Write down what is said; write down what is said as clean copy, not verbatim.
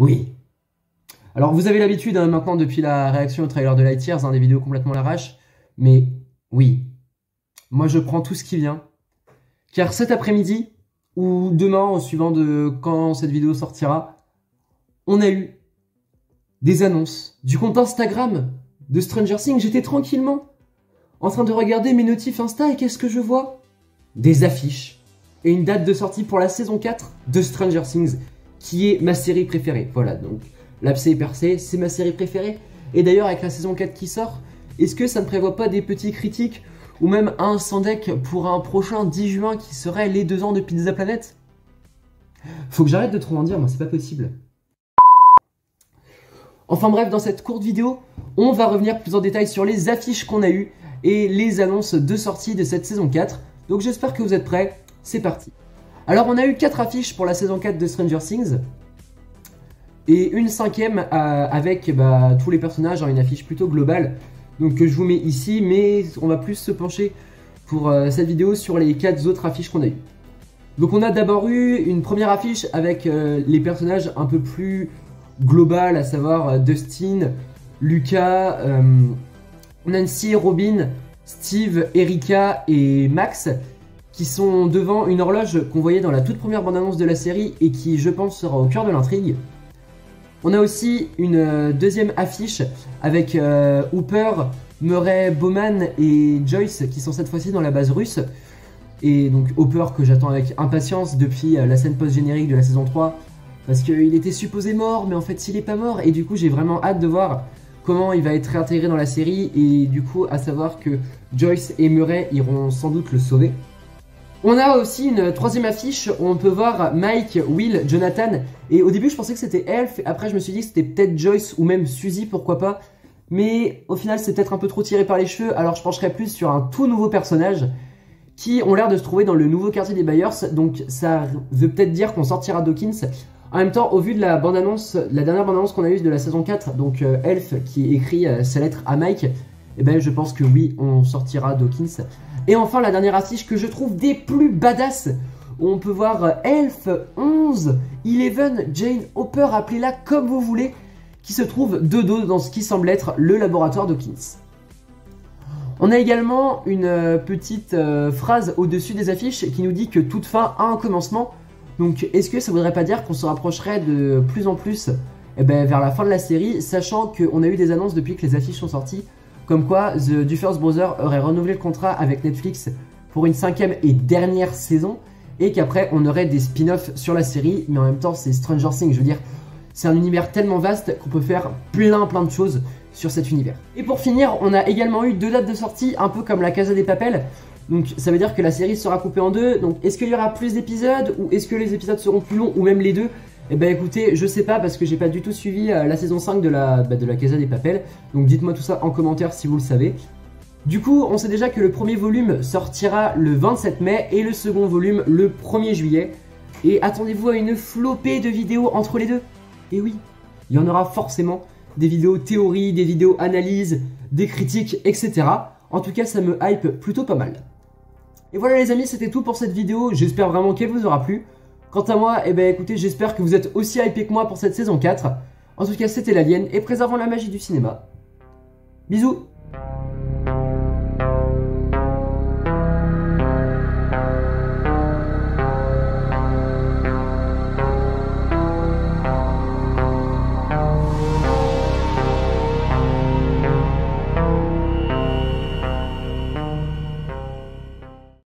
Oui. Alors vous avez l'habitude maintenant depuis la réaction au trailer de Lightyear, des vidéos complètement à l'arrache, mais oui, moi je prends tout ce qui vient, car cet après-midi, ou demain, au suivant de quand cette vidéo sortira, on a eu des annonces du compte Instagram de Stranger Things. J'étais tranquillement en train de regarder mes notifs Insta et qu'est-ce que je vois? Des affiches et une date de sortie pour la saison 4 de Stranger Things, qui est ma série préférée. Voilà, donc l'abcès est percé, c'est ma série préférée. Et d'ailleurs, avec la saison 4 qui sort, est-ce que ça ne prévoit pas des petits critiques ou même un sans deck pour un prochain 10 juin qui serait les 2 ans de Pizza Planet? Faut que j'arrête de trop en dire, moi, c'est pas possible. Enfin bref, dans cette courte vidéo, on va revenir plus en détail sur les affiches qu'on a eues et les annonces de sortie de cette saison 4. Donc j'espère que vous êtes prêts, c'est parti. Alors on a eu 4 affiches pour la saison 4 de Stranger Things. Et une 5e avec tous les personnages, une affiche plutôt globale. Donc que je vous mets ici, mais on va plus se pencher pour cette vidéo sur les 4 autres affiches qu'on a eues. Donc on a d'abord eu une première affiche avec les personnages un peu plus global, à savoir Dustin, Lucas, Nancy, Robin, Steve, Erika et Max, qui sont devant une horloge qu'on voyait dans la toute première bande-annonce de la série et qui, je pense, sera au cœur de l'intrigue. On a aussi une deuxième affiche avec Hooper, Murray, Bowman et Joyce qui sont cette fois-ci dans la base russe. Et donc Hooper que j'attends avec impatience depuis la scène post-générique de la saison 3. Parce qu'il était supposé mort, mais en fait il est pas mort. Et du coup j'ai vraiment hâte de voir comment il va être réintégré dans la série. Et du coup à savoir que Joyce et Murray iront sans doute le sauver. On a aussi une troisième affiche où on peut voir Mike, Will, Jonathan. Et au début je pensais que c'était Elf. Après je me suis dit que c'était peut-être Joyce ou même Suzy, pourquoi pas. Mais au final c'est peut-être un peu trop tiré par les cheveux. Alors je pencherais plus sur un tout nouveau personnage qui ont l'air de se trouver dans le nouveau quartier des Byers. Donc ça veut peut-être dire qu'on sortira Dawkins. En même temps, au vu de la bande-annonce, la dernière bande-annonce qu'on a eue de la saison 4, donc Elf qui écrit sa lettre à Mike, eh ben je pense que oui, on sortira Dawkins. Et enfin, la dernière affiche que je trouve des plus badass, où on peut voir Elf 11, Eleven, Jane, Hopper, appelez-la comme vous voulez, qui se trouve de dos dans ce qui semble être le laboratoire Dawkins. On a également une petite phrase au-dessus des affiches qui nous dit que toute fin a un commencement. Donc est-ce que ça voudrait pas dire qu'on se rapprocherait de plus en plus vers la fin de la série, sachant qu'on a eu des annonces depuis que les affiches sont sorties, comme quoi The Duffer Brothers aurait renouvelé le contrat avec Netflix pour une 5e et dernière saison, et qu'après on aurait des spin-offs sur la série, mais en même temps c'est Stranger Things, je veux dire, c'est un univers tellement vaste qu'on peut faire plein de choses sur cet univers. Et pour finir, on a également eu 2 dates de sortie, un peu comme la Casa des Papel. Donc ça veut dire que la série sera coupée en 2. Donc est-ce qu'il y aura plus d'épisodes ou est-ce que les épisodes seront plus longs ou même les deux? Eh ben écoutez, je sais pas parce que j'ai pas du tout suivi la saison 5 de la Casa des Papel. Donc dites-moi tout ça en commentaire si vous le savez. Du coup, on sait déjà que le premier volume sortira le 27 mai et le second volume le 1er juillet. Et attendez-vous à une flopée de vidéos entre les deux. Et oui, il y en aura forcément des vidéos théories, des vidéos analyses, des critiques, etc. En tout cas, ça me hype plutôt pas mal. Et voilà les amis, c'était tout pour cette vidéo, j'espère vraiment qu'elle vous aura plu. Quant à moi, écoutez, j'espère que vous êtes aussi hypés que moi pour cette saison 4. En tout cas, c'était l'Alien, et préservons la magie du cinéma. Bisous.